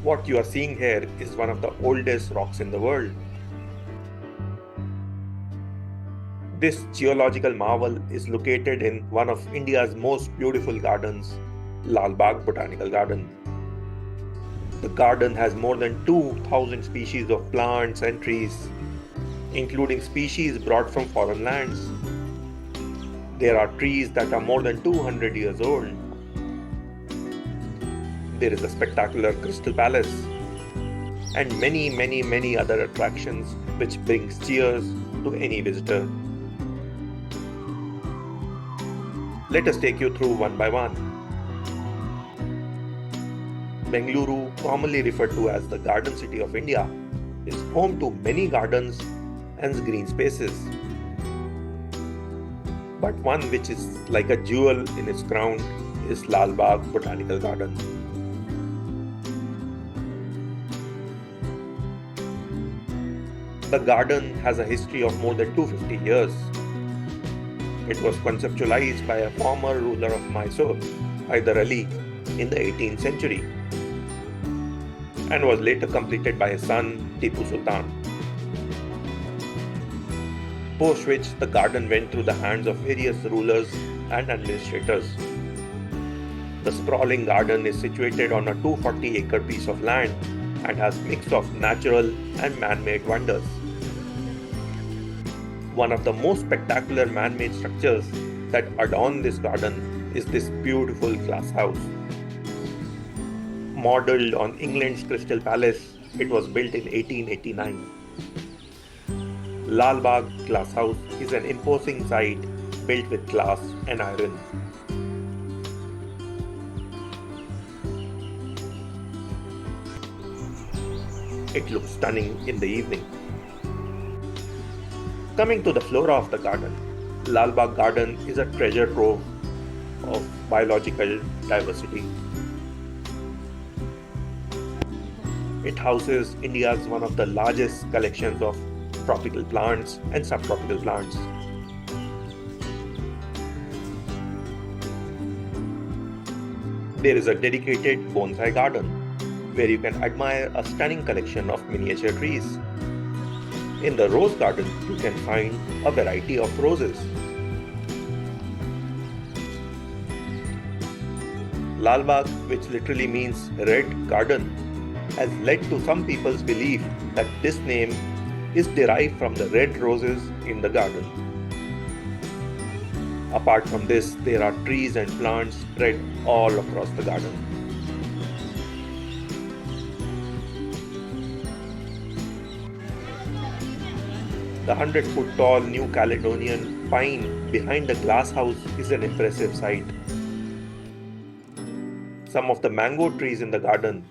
What you are seeing here is one of the oldest rocks in the world. This geological marvel is located in one of India's most beautiful gardens, Lalbagh Botanical Garden. The garden has more than 2,000 species of plants and trees, including species brought from foreign lands. There are trees that are more than 200 years old. There is a spectacular crystal palace and many other attractions which brings cheers to any visitor. Let us take you through one by one. Bengaluru, commonly referred to as the Garden City of India, is home to many gardens and green spaces. But one which is like a jewel in its crown is Lalbagh Botanical Garden. The garden has a history of more than 250 years. It was conceptualized by a former ruler of Mysore, Hyder Ali, in the 18th century and was later completed by his son Tipu Sultan. Post which the garden went through the hands of various rulers and administrators. The sprawling garden is situated on a 240-acre piece of land and has mix of natural and man-made wonders. One of the most spectacular man-made structures that adorn this garden is this beautiful glass house. Modelled on England's Crystal Palace, it was built in 1889. Lalbagh Glass House is an imposing sight built with glass and iron. It looks stunning in the evening. Coming to the flora of the garden, Lalbagh Garden is a treasure trove of biological diversity. It houses India's one of the largest collections of tropical plants and subtropical plants. There is a dedicated bonsai garden where you can admire a stunning collection of miniature trees. In the rose garden, you can find a variety of roses. Lalbagh, which literally means red garden, has led to some people's belief that this name is derived from the red roses in the garden. Apart from this, there are trees and plants spread all across the garden. The 100-foot tall New Caledonian pine behind the glass house is an impressive sight. Some of the mango trees in the garden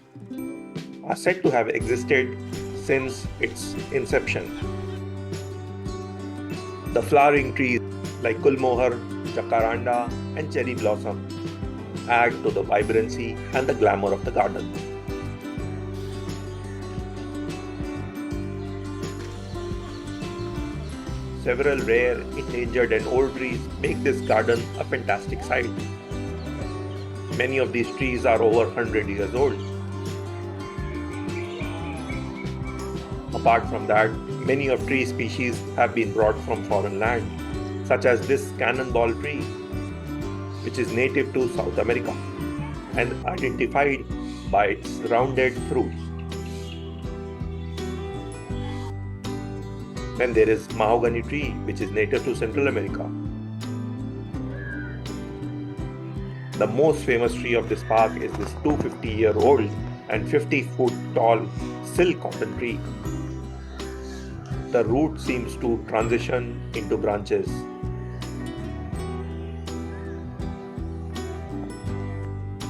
are said to have existed since its inception. The flowering trees like gulmohar, jacaranda and cherry blossom add to the vibrancy and the glamour of the garden. Several rare, endangered and old trees make this garden a fantastic sight. Many of these trees are over 100 years old. Apart from that, many of tree species have been brought from foreign land, such as this cannonball tree, which is native to South America and identified by its rounded fruits. Then there is mahogany tree, which is native to Central America. The most famous tree of this park is this 250-year-old and 50-foot tall silk cotton tree. The root seems to transition into branches.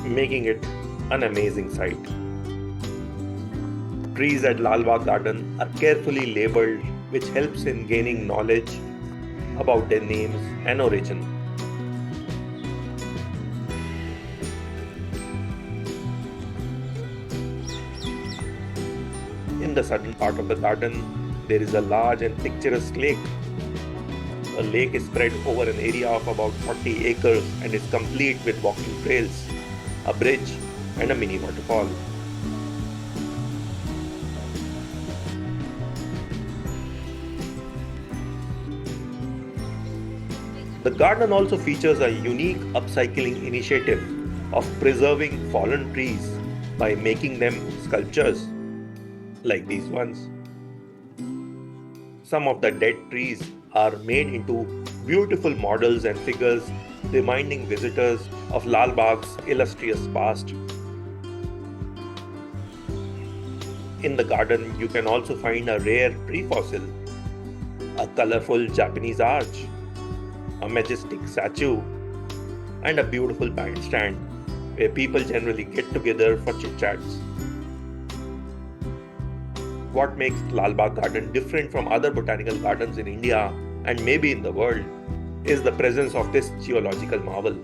Making it an amazing sight. Trees at Lalbagh Garden are carefully labelled, which helps in gaining knowledge about their names and origin. In the southern part of the garden, there is a large and picturesque lake. The lake is spread over an area of about 40 acres and is complete with walking trails, a bridge and a mini waterfall. The garden also features a unique upcycling initiative of preserving fallen trees by making them sculptures like these ones. Some of the dead trees are made into beautiful models and figures reminding visitors of Lalbagh's illustrious past. In the garden, you can also find a rare tree fossil, a colorful Japanese arch, a majestic statue, and a beautiful bandstand where people generally get together for chit-chats. What makes Lalbagh Garden different from other botanical gardens in India and maybe in the world is the presence of this geological marvel.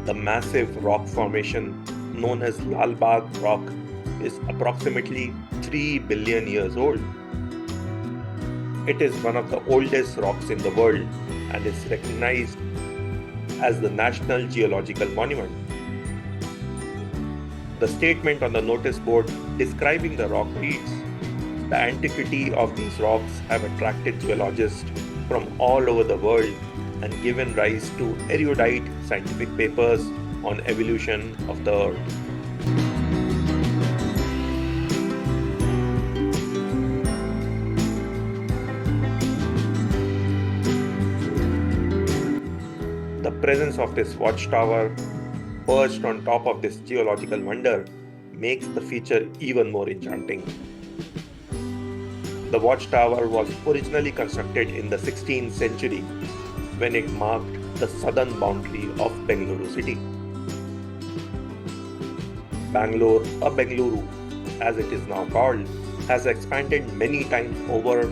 The massive rock formation known as Lalbagh Rock is approximately 3 billion years old. It is one of the oldest rocks in the world and is recognized as the National Geological Monument. The statement on the notice board describing the rock reads, "The antiquity of these rocks have attracted geologists from all over the world and given rise to erudite scientific papers on evolution of the earth." The presence of this watchtower perched on top of this geological wonder makes the feature even more enchanting. The watchtower was originally constructed in the 16th century when it marked the southern boundary of Bengaluru city. Bangalore, or Bengaluru as it is now called, has expanded many times over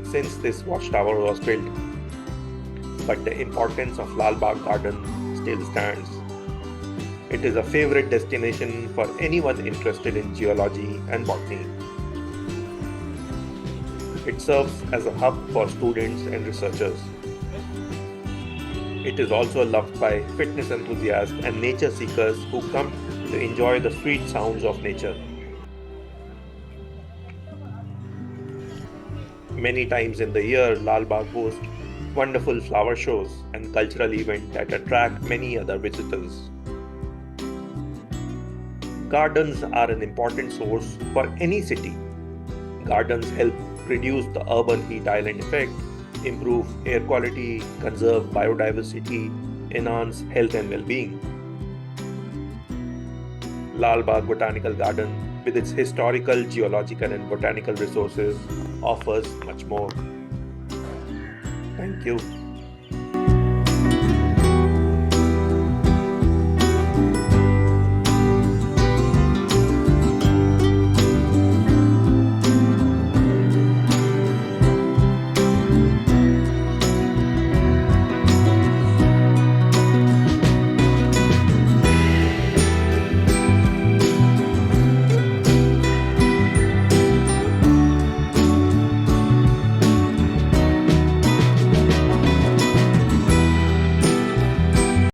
since this watchtower was built. But the importance of Lalbagh Garden still stands. It is a favorite destination for anyone interested in geology and botany. It serves as a hub for students and researchers. It is also loved by fitness enthusiasts and nature seekers who come to enjoy the sweet sounds of nature. Many times in the year, Lalbagh hosts wonderful flower shows and cultural events that attract many other visitors. Gardens are an important source for any city. Gardens help reduce the urban heat island effect, improve air quality, conserve biodiversity, enhance health and well-being. Lalbagh Botanical Garden, with its historical, geological and botanical resources, offers much more. Thank you.